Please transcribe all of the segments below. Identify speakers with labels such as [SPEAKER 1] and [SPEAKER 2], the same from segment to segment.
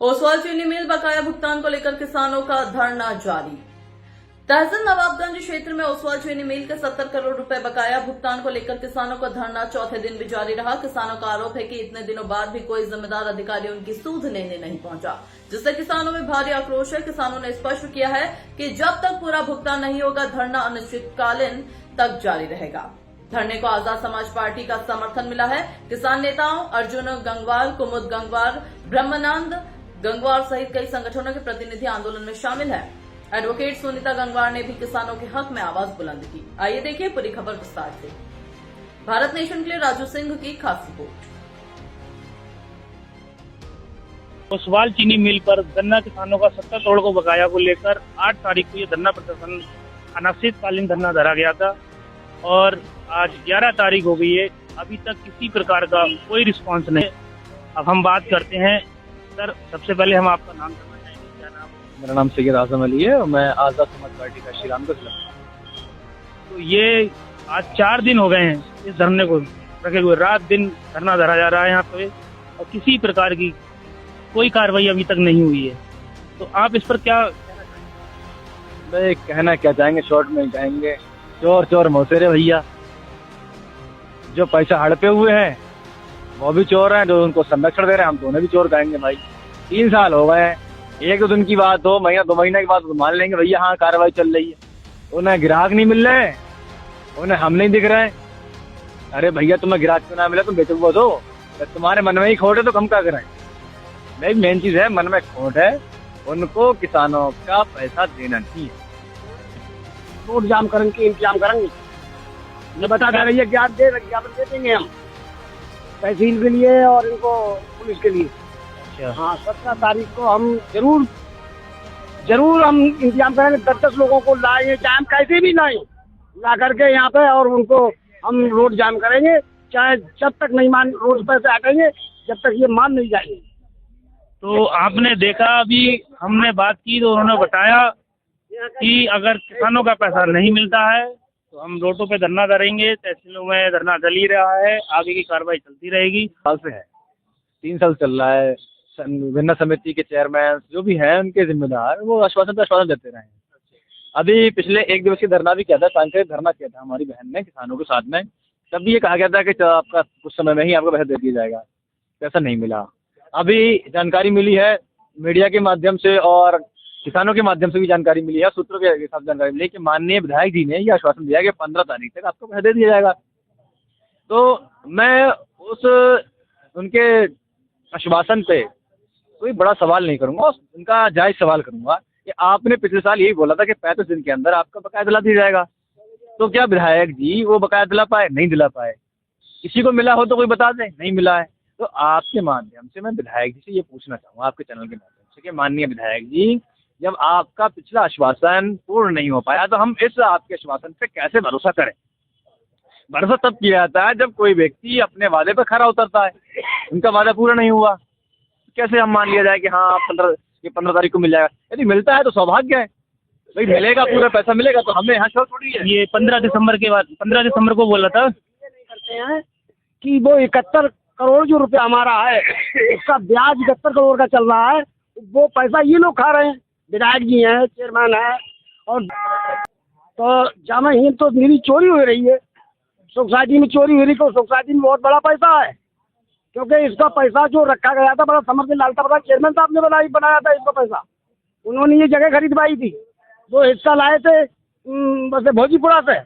[SPEAKER 1] ओसवाल चीनी मिल बकाया भुगतान को लेकर किसानों का धरना जारी। तहसील नवाबगंज क्षेत्र में ओसवाल चीनी मिल के 70 करोड़ रुपए बकाया भुगतान को लेकर किसानों का धरना चौथे दिन भी जारी रहा। किसानों का आरोप है कि इतने दिनों बाद भी कोई जिम्मेदार अधिकारी उनकी सूद लेने नहीं पहुंचा, जिससे किसानों में भारी आक्रोश है। किसानों ने स्पष्ट किया है कि जब तक पूरा भुगतान नहीं होगा धरना अनिश्चितकालीन तक जारी रहेगा। धरने को आजाद समाज पार्टी का समर्थन मिला है। किसान नेताओं अर्जुन गंगवार, कुमुद गंगवार, ब्रह्मानंद गंगवार सहित कई संगठनों के प्रतिनिधि आंदोलन में शामिल हैं। एडवोकेट सुनीता गंगवार ने भी किसानों के हक में आवाज बुलंद की। आइए देखिए पूरी खबर विस्तार से। भारत नेशन के लिए राजू सिंह की खास रिपोर्ट।
[SPEAKER 2] ओसवाल चीनी मिल पर गन्ना किसानों का 70 करोड़ को बकाया को लेकर 8 तारीख को ये धरना प्रदर्शन अनिश्चितकालीन धरना धरा गया था और आज 11 तारीख हो गई है। अभी तक किसी प्रकार का कोई रिस्पांस नहीं। अब हम बात करते हैं। सर, सबसे पहले हम आपका नाम जानना चाहेंगे। क्या नाम?
[SPEAKER 3] मेरा नाम सैयद आजम अली है और मैं आजाद समाज पार्टी का श्रीराम का खिलाफ।
[SPEAKER 2] तो ये आज 4 दिन हो गए हैं इस धरने को रखे हुए। रात दिन धरना धरा जा रहा है यहाँ पे और किसी प्रकार की कोई कार्रवाई अभी तक नहीं हुई है। तो आप इस पर क्या
[SPEAKER 3] मैं कहना क्या चाहेंगे, शॉर्ट में कहेंगे, चोर चोर मौसेरे भैया। जो पैसा हड़पे हुए हैं वो भी चोर हैं, जो उनको संरक्षण दे रहे हैं हम तो उन्हें भी चोर कहेंगे। भाई 3 साल हो गए हैं, एक दो दिन की बात हो, महीना 2 महीने की बात तो मान लेंगे भैया हाँ कार्रवाई चल रही है। उन्हें ग्राहक नहीं मिल रहे, उन्हें हम नहीं दिख रहे। अरे भैया तुम्हें ग्राहक क्यों ना मिले, तुम बेचो वो दो। तुम्हारे मन में ही खोट है तो हम क्या करें। भाई मेन चीज है, मन में खोट है, उनको किसानों का पैसा देना चाहिए।
[SPEAKER 4] रोड जाम करेंगे, इंतजाम करेंगे। ये बता दे रही है ज्ञापन दे देंगे हम तहसील के लिए और इनको पुलिस के लिए।
[SPEAKER 2] अच्छा।
[SPEAKER 4] हाँ, 17 तारीख को हम जरूर हम इंतजाम करेंगे। 10-10 लोगों को लाएंगे, चाहे हम कैसे भी लाएं, ला करके यहाँ पे और उनको हम रोड जाम करेंगे। चाहे जब तक नहीं मान रोड पर से हटेंगे, जब तक ये मान नहीं जाएंगे।
[SPEAKER 2] तो आपने देखा, अभी हमने बात की तो उन्होंने बताया कि अगर किसानों का पैसा नहीं मिलता है तो हम रोडों पे धरना करेंगे। तहसीलों में धरना चल ही रहा है, आगे की कार्रवाई चलती रहेगी।
[SPEAKER 3] साल से है, 3 साल चल रहा है। विभिन्न समिति के चेयरमैन जो भी हैं उनके जिम्मेदार वो आश्वासन पे आश्वासन देते रहे हैं। अभी पिछले 1 दिवसीय धरना भी किया था, सांकेतिक धरना किया था हमारी बहन ने किसानों के साथ में। तब भी ये कहा गया था कि आपका कुछ समय में ही आपको पैसा दे दिया जाएगा। पैसा नहीं मिला। अभी जानकारी मिली है मीडिया के माध्यम से और किसानों के माध्यम से भी जानकारी मिली है, सूत्रों के साथ जानकारी मिली कि माननीय विधायक जी ने ये आश्वासन दिया कि 15 तारीख तक आपको पैसा दे दिया जाएगा। तो मैं उस उनके आश्वासन पे कोई बड़ा सवाल नहीं करूंगा, उनका जायज सवाल करूंगा कि आपने पिछले साल यही बोला था कि 35 दिन के अंदर आपका बकाया दिला दिया जाएगा। तो क्या विधायक जी वो बकाया दिला पाए? नहीं दिला पाए। किसी को मिला हो तो कोई बता दें, नहीं मिला है। तो आपके माध्यम से मैं विधायक जी से ये पूछना चाहूँगा, आपके चैनल के माध्यम से, कि माननीय विधायक जी, जब आपका पिछला आश्वासन पूर्ण नहीं हो पाया तो हम इस आपके आश्वासन पे कैसे भरोसा करें। भरोसा तब किया जाता है जब कोई व्यक्ति अपने वादे पर खरा उतरता है। उनका वादा पूरा नहीं हुआ, कैसे हम मान लिया जाए कि हाँ 15 तारीख को मिल जाएगा। यदि मिलता है तो सौभाग्य है भाई, मिलेगा, पूरा पैसा मिलेगा तो हमें यहाँ छोड़ थोड़ी है।
[SPEAKER 2] ये 15 दिसंबर के बाद 15 दिसंबर को बोला था
[SPEAKER 4] करते हैं कि वो 71 करोड़ जो रुपया हमारा है उसका ब्याज 71 करोड़ का चल रहा है। वो पैसा ये लोग खा रहे हैं, विधायक जी हैं, चेयरमैन है। और तो जामा ही तो मेरी चोरी हो रही है, सोसाइटी में चोरी हो रही। तो सोसाइटी में बहुत बड़ा पैसा है, क्योंकि इसका पैसा जो रखा गया था बड़ा समझ के लालता पता चेयरमैन साहब ने बनाया था इसका पैसा। उन्होंने ये जगह खरीदवाई थी, वो हिस्सा लाए थे बस भोजीपुरा से।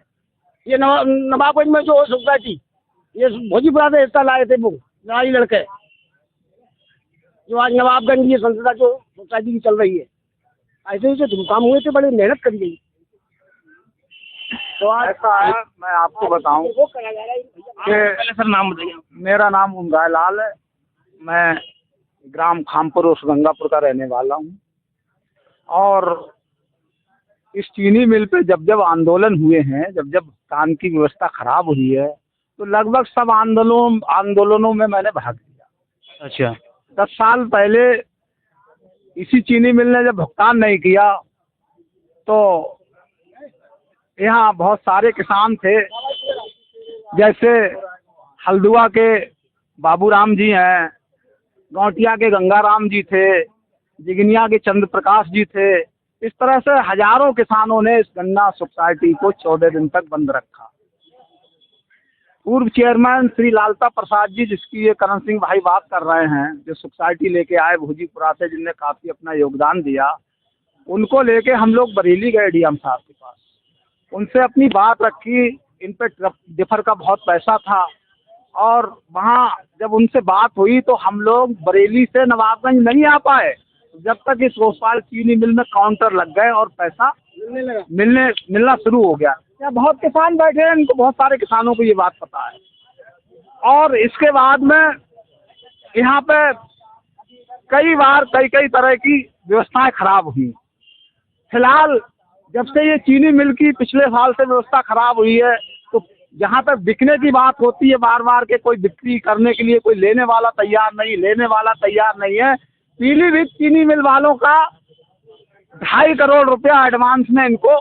[SPEAKER 4] ये नवाबगंज में जो सोसाइटी, ये भोजीपुरा से हिस्सा लाए थे वो लड़ाई लड़के, जो आज नवाबगंज ये संस्था जो सोसाइटी की चल रही है। ऐसे ही जो काम हुए थे, बड़ी मेहनत करी गई।
[SPEAKER 5] तो ऐसा है, मैं आपको बताऊं
[SPEAKER 2] पहले सर नाम बताइए।
[SPEAKER 5] मेरा नाम उमराय लाल है। मैं ग्राम खामपुर उस गंगापुर का रहने वाला हूं। और इस चीनी मिल पे जब जब आंदोलन हुए हैं, जब जब काम की व्यवस्था खराब हुई है, तो लगभग सब आंदोलनों में मैंने भाग लिया।
[SPEAKER 2] अच्छा।
[SPEAKER 5] 10 साल पहले इसी चीनी मिल ने जब भुगतान नहीं किया तो यहाँ बहुत सारे किसान थे, जैसे हल्दुआ के बाबूराम जी हैं, गौटिया के गंगाराम जी थे, जिगनिया के चंद्र प्रकाश जी थे। इस तरह से हजारों किसानों ने इस गन्ना सोसाइटी को 14 दिन तक बंद रखा। पूर्व चेयरमैन श्री लालता प्रसाद जी, जिसकी ये करण सिंह भाई बात कर रहे हैं, जो सोसाइटी लेके आए भोजीपुरा से, जिनने काफ़ी अपना योगदान दिया, उनको लेके हम लोग बरेली गए डीएम साहब के पास। उनसे अपनी बात रखी। इन पे डिफर का बहुत पैसा था और वहाँ जब उनसे बात हुई तो हम लोग बरेली से नवाबगंज नहीं आ पाए जब तक इस भोपाल चीनी मिल में काउंटर लग गए और पैसा मिलना शुरू हो गया। यहाँ बहुत किसान बैठे हैं, इनको बहुत सारे किसानों को ये बात पता है। और इसके बाद में यहाँ पे कई बार कई तरह की व्यवस्थाएं खराब हुई। फिलहाल जब से ये चीनी मिल की पिछले साल से व्यवस्था खराब हुई है, तो जहाँ तक बिकने की बात होती है बार बार के कोई बिक्री करने के लिए कोई लेने वाला तैयार नहीं है। पीलीभीत चीनी मिल वालों का 2.5 करोड़ रुपया एडवांस में इनको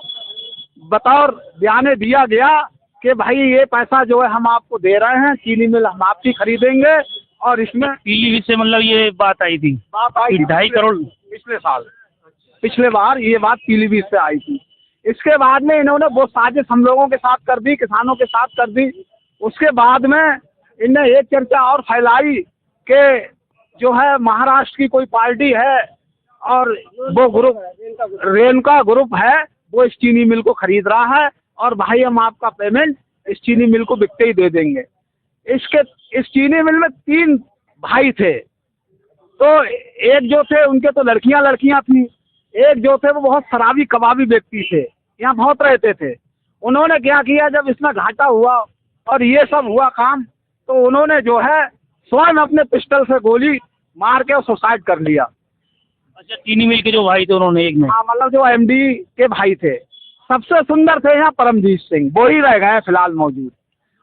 [SPEAKER 5] बतौर बयाने दिया गया कि भाई ये पैसा जो है हम आपको दे रहे हैं, चीनी मिल हम आपकी खरीदेंगे। और इसमें
[SPEAKER 2] पीलीभीत से मतलब ये बात आई थी 2.5 करोड़
[SPEAKER 5] पिछले बार ये बात पीलीभीत से आई थी। इसके बाद में इन्होंने वो साजिश हम लोगों के साथ कर दी, किसानों के साथ कर दी। उसके बाद में इनने एक चर्चा और फैलाई कि जो है महाराष्ट्र की कोई पार्टी है और वो ग्रुप रेणुका ग्रुप है, वो इस चीनी मिल को खरीद रहा है और भाई हम आपका पेमेंट इस चीनी मिल को बिकते ही दे देंगे। इस चीनी मिल में 3 भाई थे, तो एक जो थे उनके तो लड़कियां थी, एक जो थे वो बहुत शराबी कबाबी व्यक्ति थे, यहाँ बहुत रहते थे। उन्होंने क्या किया, जब इसमें घाटा हुआ और ये सब हुआ काम, तो उन्होंने जो है स्वयं अपने पिस्टल से गोली मार के सुसाइड कर लिया।
[SPEAKER 2] अच्छा, चीनी मिल के जो भाई थे उन्होंने एक में,
[SPEAKER 5] हाँ, मतलब जो एमडी के भाई थे। सबसे सुंदर थे यहाँ परमजीत सिंह, वो ही रह गए फिलहाल मौजूद।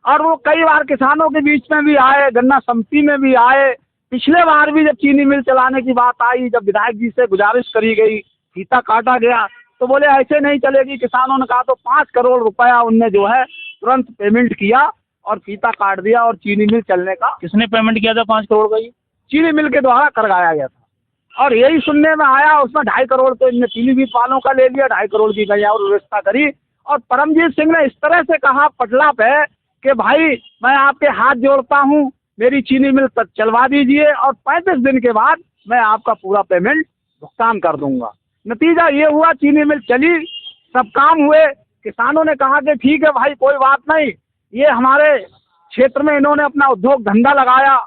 [SPEAKER 5] और वो कई बार किसानों के बीच में भी आए, गन्ना समिति में भी आए। पिछले बार भी जब चीनी मिल चलाने की बात आई, जब विधायक जी से गुजारिश करी गई, फीता काटा गया, तो बोले ऐसे नहीं चलेगी। किसानों ने कहा तो 5 करोड़ रुपया उनने जो है तुरंत पेमेंट किया और फीता काट दिया और चीनी मिल चलने का।
[SPEAKER 2] किसने पेमेंट किया था 5 करोड़ का? ये
[SPEAKER 5] चीनी मिल के द्वारा करवाया गया था। और यही सुनने में आया, उसमें 2.5 करोड़ तो इनने पीलीभीत वालों का ले लिया, 2.5 करोड़ की गई और व्यवस्था करी। और परमजीत सिंह ने इस तरह से कहा पटला पे कि भाई मैं आपके हाथ जोड़ता हूँ, मेरी चीनी मिल तक चलवा दीजिए और 35 दिन के बाद मैं आपका पूरा पेमेंट भुगतान कर दूंगा। नतीजा ये हुआ, चीनी मिल चली, सब काम हुए। किसानों ने कहा कि ठीक है भाई, कोई बात नहीं, ये हमारे क्षेत्र में इन्होंने अपना उद्योग धंधा लगाया,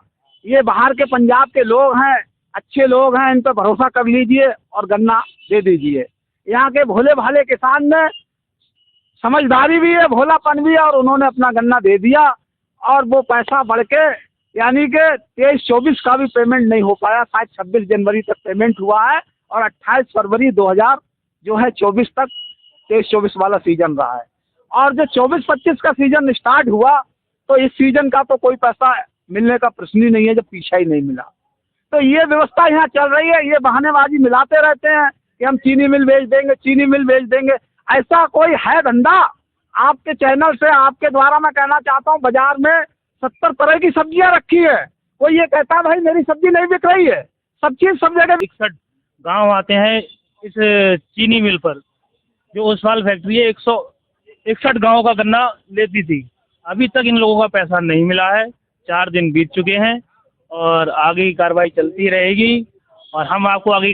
[SPEAKER 5] ये बाहर के पंजाब के लोग हैं, अच्छे लोग हैं, इन पर भरोसा कर लीजिए और गन्ना दे दीजिए। यहाँ के भोले भाले किसान ने, समझदारी भी है, भोलापन भी है, और उन्होंने अपना गन्ना दे दिया। और वो पैसा बढ़ के यानी कि 23-24 का भी पेमेंट नहीं हो पाया, शायद 26 जनवरी तक पेमेंट हुआ है और 28 फरवरी 2024 तक 23-24 वाला सीजन रहा है। और जो 24-25 का सीजन स्टार्ट हुआ, तो इस सीजन का तो कोई पैसा मिलने का प्रश्न ही नहीं है, जब पीछा ही नहीं मिला। तो ये व्यवस्था यहाँ चल रही है। ये बहानेबाजी मिलाते रहते हैं कि हम चीनी मिल बेच देंगे, चीनी मिल बेच देंगे। ऐसा कोई है धंधा? आपके चैनल से, आपके द्वारा मैं कहना चाहता हूँ, बाजार में 70 तरह की सब्जियां रखी है, कोई ये कहता है भाई मेरी सब्जी नहीं बिक रही है? सब चीज सब जगह।
[SPEAKER 2] 61 गाँव आते हैं इस चीनी मिल पर, जो ओसवाल फैक्ट्री है 161 गाँव का गन्ना लेती थी। अभी तक इन लोगों का पैसा नहीं मिला है। 4 दिन बीत चुके हैं और आगे की कार्रवाई चलती रहेगी और हम आपको आगे